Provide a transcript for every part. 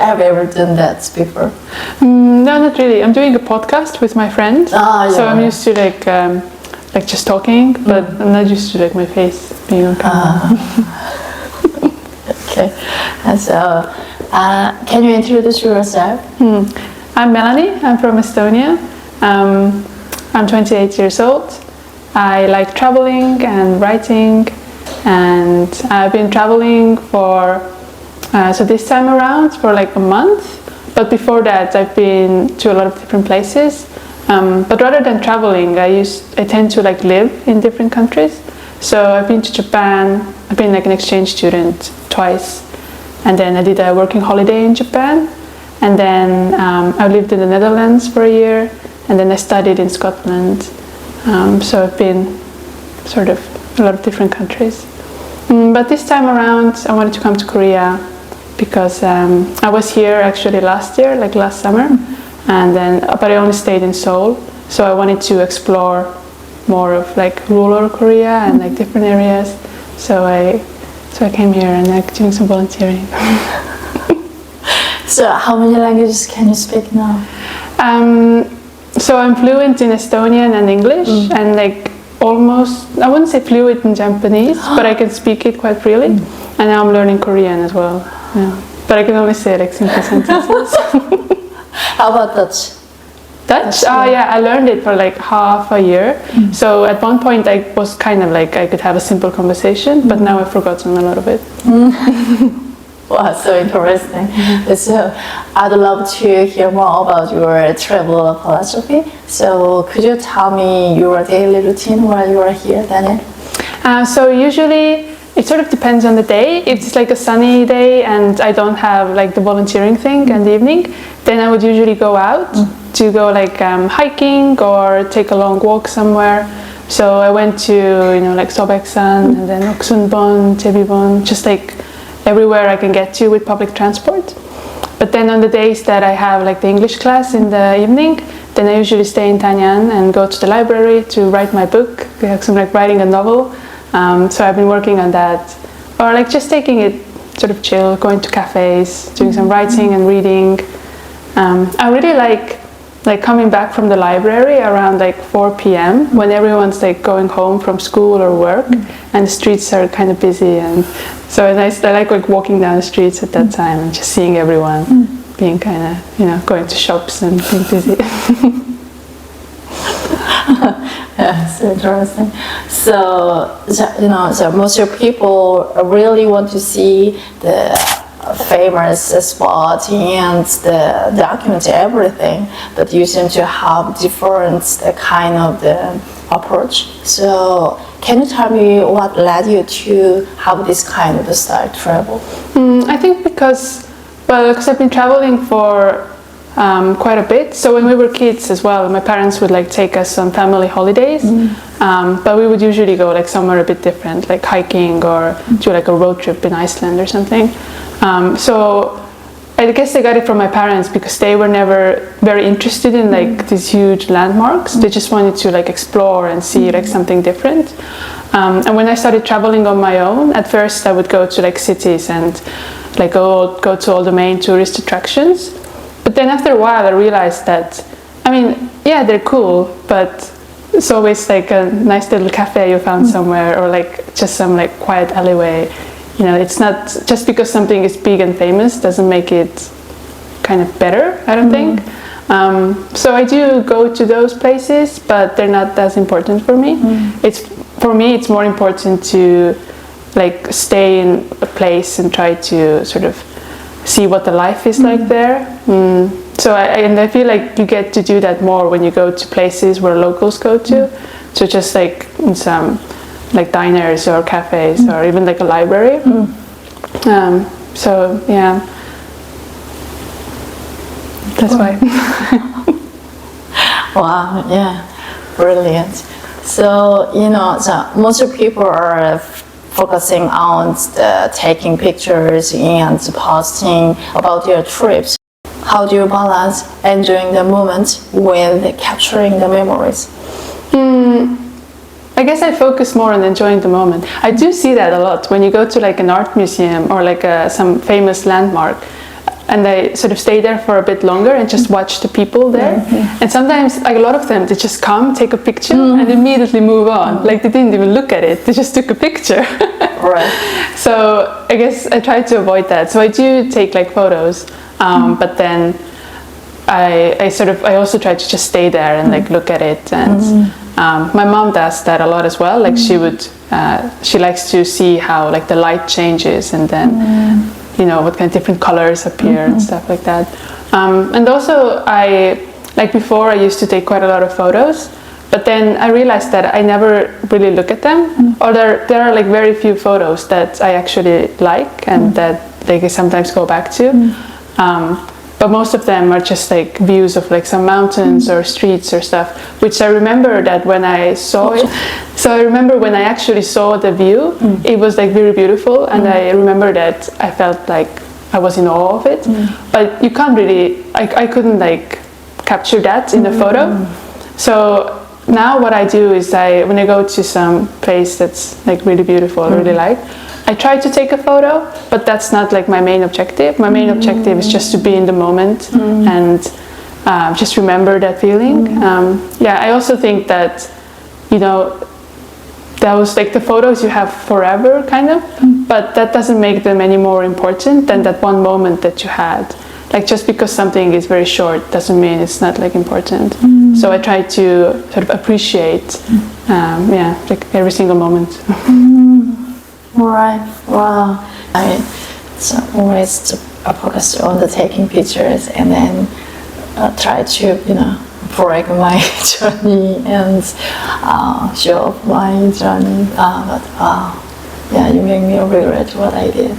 have you ever done that before? No, not really. I'm doing a podcast with my friend, so I'm used to like just talking, but I'm not used to like my face being on camera. Okay, and so can you introduce yourself? I'm Melanie. I'm from Estonia. I'm 28 years old. I like traveling and writing, and I've been traveling for so this time around for like a month, but before that I've been to a lot of different places, but rather than traveling I tend to like live in different countries. So I've been to Japan. I've been like an exchange student twice, and then I did a working holiday in Japan, and then I lived in the Netherlands for a year, and then I studied in Scotland. So I've been sort of a lot of different countries. But this time around I wanted to come to Korea because I was here actually last year, like last summer, and then but I only stayed in Seoul, so I wanted to explore more of like rural Korea and like different areas. So I came here and like doing some volunteering. So how many languages can you speak now? So I'm fluent in Estonian and English, and like almost, I wouldn't say fluent in Japanese, but I can speak it quite freely. And now I'm learning Korean as well. Yeah. But I can only say like simple sentences. How about Dutch? Dutch? Oh yeah, I learned it for like half a year. So at one point I was kind of like I could have a simple conversation, but now I've forgotten a lot of it. Wow, so interesting. So I'd love to hear more about your travel philosophy. So could you tell me your daily routine while you are here, Daniel? So usually it sort of depends on the day. If it's like a sunny day and I don't have like the volunteering thing in the evening, then I would usually go out to go like hiking or take a long walk somewhere. So I went to like Sobeksan and then Oksunbon, Jebibon, just like everywhere I can get to with public transport. But then on the days that I have like the English class in the evening, then I usually stay in Tanyan and go to the library to write my book. I'm like writing a novel. So I've been working on that, or like just taking it sort of chill, going to cafes, doing some writing and reading. I really like coming back from the library around like 4 p.m. when everyone's like going home from school or work, and the streets are kind of busy, and so I like walking down the streets at that time and just seeing everyone being kind of going to shops and being busy. Yeah, so interesting. So most of people really want to see the famous spot and the document everything, but you seem to have different kind of the approach. So can you tell me what led you to have this kind of style travel? I think because I've been traveling for quite a bit. So when we were kids as well, my parents would like take us on family holidays, but we would usually go like somewhere a bit different, like hiking or do like a road trip in Iceland or something. So I guess I got it from my parents because they were never very interested in like these huge landmarks. They just wanted to like explore and see like something different. And when I started traveling on my own, at first I would go to like cities and like go to all the main tourist attractions. But then after a while I realized that, I mean, yeah, they're cool, but it's always like a nice little cafe you found somewhere, or like just some like quiet alleyway. It's not just because something is big and famous doesn't make it kind of better, I don't think. So I do go to those places, but they're not as important for me. For me it's more important to like stay in a place and try to sort of see what the life is like there. So I feel like you get to do that more when you go to places where locals go to. So just like in some like diners or cafes or even like a library. So yeah, that's why. Wow, yeah, brilliant. So most of people are focusing on taking pictures and posting about your trips. How do you balance enjoying the moment with capturing the memories? I guess I focus more on enjoying the moment. I do see that a lot when you go to like an art museum or like some famous landmark. and I sort of stay there for a bit longer and just watch the people there. And sometimes, like a lot of them, they just come, take a picture, and immediately move on. Like they didn't even look at it; they just took a picture. Right. So I guess I try to avoid that. So I do take like photos, but then I also try to just stay there and like look at it. And my mom does that a lot as well. Like she likes to see how like the light changes, and then you know what kind of different colors appear and stuff like that. And also before I used to take quite a lot of photos, but then I realized that I never really look at them, or there are like very few photos that I actually like and that they can sometimes go back to. But most of them are just like views of like some mountains or streets or stuff, which I remember that when I saw it. So I remember when I actually saw the view, it was like very beautiful, and I remember that I felt like I was in awe of it. But you can't really, I couldn't like capture that in a photo. So now what I do is when I go to some place that's like really beautiful, I really like, I try to take a photo, but that's not like my main objective. My main objective is just to be in the moment and just remember that feeling. I also think that, you know, that was like the photos you have forever kind of, but that doesn't make them any more important than that one moment that you had. Like just because something is very short doesn't mean it's not like important. So I try to sort of appreciate, like every single moment. Right. Wow. It's always to focus on the taking pictures and then try to, you know, break my journey and show off my journey. You make me regret what I did.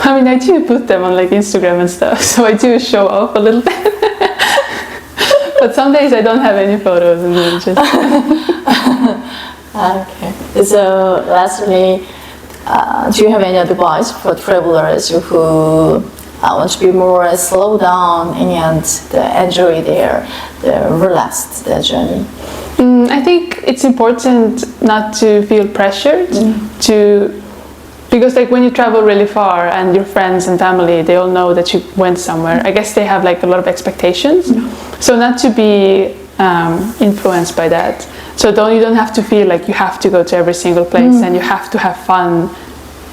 I mean, I do put them on like Instagram and stuff, so I do show off a little bit. But some days I don't have any photos and then just... Okay. So lastly, do you have any advice for travelers who want to be more slow down and enjoy their journey? I think it's important not to feel pressured because like when you travel really far and your friends and family, they all know that you went somewhere, I guess they have like a lot of expectations. So not to be influenced by that. So you don't have to feel like you have to go to every single place and you have to have fun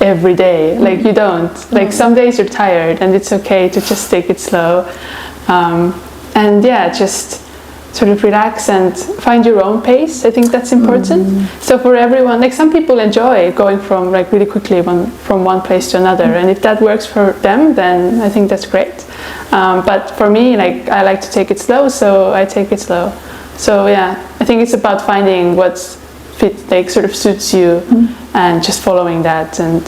every day. Like you don't. Like some days you're tired and it's okay to just take it slow. And just sort of relax and find your own pace. I think that's important. So for everyone, like some people enjoy going from like really quickly from one place to another, and if that works for them, then I think that's great. But for me, like I like to take it slow, so I take it slow. So I think it's about finding what's like sort of suits you and just following that, and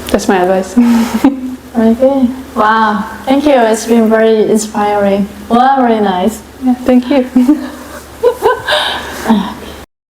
that's my advice. Okay. Wow. Thank you. It's been very inspiring. Wow, very nice. Yeah, thank you.